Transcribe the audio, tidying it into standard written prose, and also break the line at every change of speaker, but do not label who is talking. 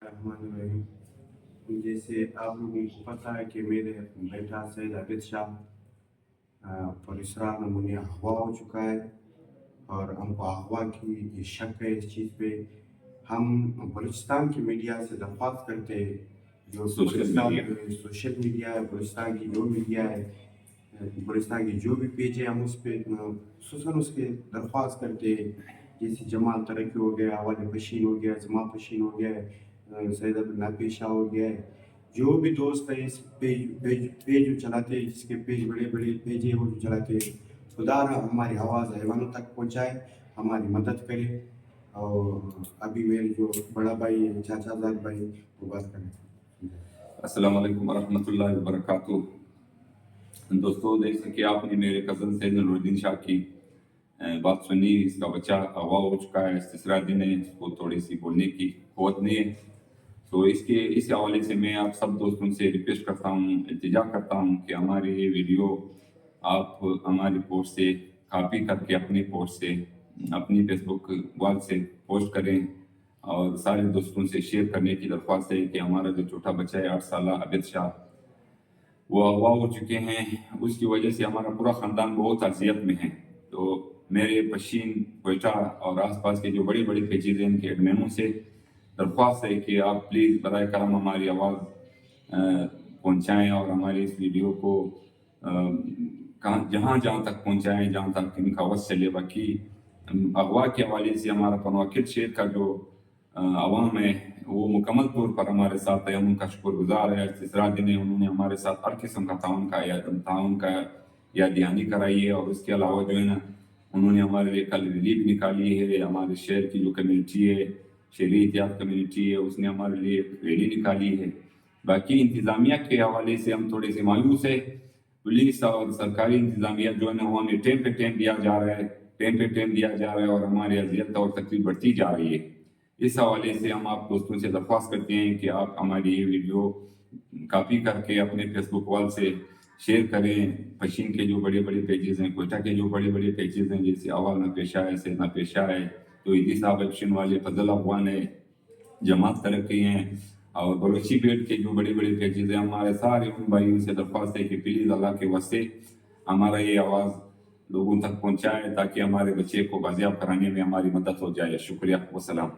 الرحمن الرحیم۔ جیسے آپ لوگوں کو پتہ ہے کہ میرے بیٹا سید عابد شاہ پر اسرار نمونیہ اغوا ہو چکا ہے، اور ہم کو اغوا کی شک ہے اس چیز پہ۔ ہم بلوچستان کی میڈیا سے درخواست کرتے ہیں، جو سوشل میڈیا ہے، بلوچستان کی جو میڈیا ہے، بلوچستان کی جو بھی پیج ہے، ہم اس پہ خصوصاً اس کے درخواست کرتے ہیں، جیسے جمال ترقی ہو گیا، اول پشین ہو گیا، زما پشین ہو گیا، سید عبداللہ پیشہ ہو گیا ہے، جو بھی دوست ہیں اس پیج جو چلاتے ہیں، جس کے پیج بڑے بڑے پیج ہیں وہ جو چلاتے ہیں، خدا را ہماری آواز ایوانوں تک پہنچائے، ہماری مدد کرے۔ اور ابھی میرے جو بڑا بھائی ہے، چاچا زاد بھائی، وہ بات کریں۔
السلام علیکم ورحمۃ اللہ وبرکاتہ۔ دوستو، جیسے کہ آپ نے میرے کزن سید نورالدین شاہ کی بات سنی، اس کا بچہ اغوا ہو چکا ہے، تیسرا دن ہے، اس کو تھوڑی سی بولنے کی قوت نہیں ہے۔ تو اس حوالے سے میں آپ سب دوستوں سے ریکویسٹ کرتا ہوں، التجا کرتا ہوں کہ ہماری یہ ویڈیو آپ ہماری پوسٹ سے کاپی کر کے اپنی پوسٹ سے، اپنی فیس بک وال سے پوسٹ کریں، اور سارے دوستوں سے شیئر کرنے کی درخواست ہے کہ ہمارا جو چھوٹا بچہ ہے 8 سالہ عابد شاہ، وہ اغوا ہو چکے ہیں۔ اس کی وجہ سے ہمارا پورا خاندان بہت اذیت میں ہے۔ تو میرے پشین، کوئٹہ اور آس پاس کے جو بڑی بڑی پیجز ہیں، ان کے ایڈمنوں سے درخواست ہے کہ آپ پلیز برائے کرم ہماری آواز پہنچائیں، اور ہماری اس ویڈیو کو جہاں تک پہنچائیں، جہاں تک ان کا وصف چلے۔ باقی اغوا کے حوالے سے ہمارا پنواکٹ شہر کا جو عوام ہے، وہ مکمل طور پر ہمارے ساتھ ہے، ہم ان کا شکر گزار ہے۔ تیسرا دن ہے، انہوں نے ہمارے ساتھ ہر قسم کا تعاون کا یاد دہانی کرائی ہے، اور اس کے علاوہ جو ہے نا، انہوں نے ہمارے لیے کل ریلیف نکالی ہے۔ ہمارے شہر کی جو کمیونٹی ہے، شہری احتیاط کمیونٹی ہے، اس نے ہمارے لیے ریلی نکالی ہے۔ باقی انتظامیہ کے حوالے سے ہم تھوڑے سے مایوس ہے۔ پولیس اور سرکاری انتظامیہ جو ہے نا، وہ ہمیں ٹائم پہ ٹائم دیا جا رہا ہے، اور ہماری اذیت اور تکلیف بڑھتی جا رہی ہے۔ اس حوالے سے ہم آپ دوستوں سے درخواست کرتے ہیں کہ آپ ہماری یہ ویڈیو کاپی کر کے اپنے فیس بک وال سے شیئر کریں۔ پشین کے جو بڑے بڑے پیجز ہیں، کوئٹہ کے جو بڑے بڑے پیجز ہیں، جیسے اول نہ پیشہ ہے، سید نہ پیشہ ہے، تو عیدی صاحب ایکشن والے، فضل افغان ہے، جماعت ترقی ہیں، اور بلوچی بیٹ کے جو بڑے بڑے پیجز ہیں، ہمارے سارے ان بھائیوں سے درخواست ہے کہ پلیز اللہ کے واسطے ہمارا یہ آواز لوگوں تک پہنچائے، تاکہ ہمارے بچے کو بازیاب کرانے میں ہماری مدد ہو جائے۔ شکریہ، والسلام۔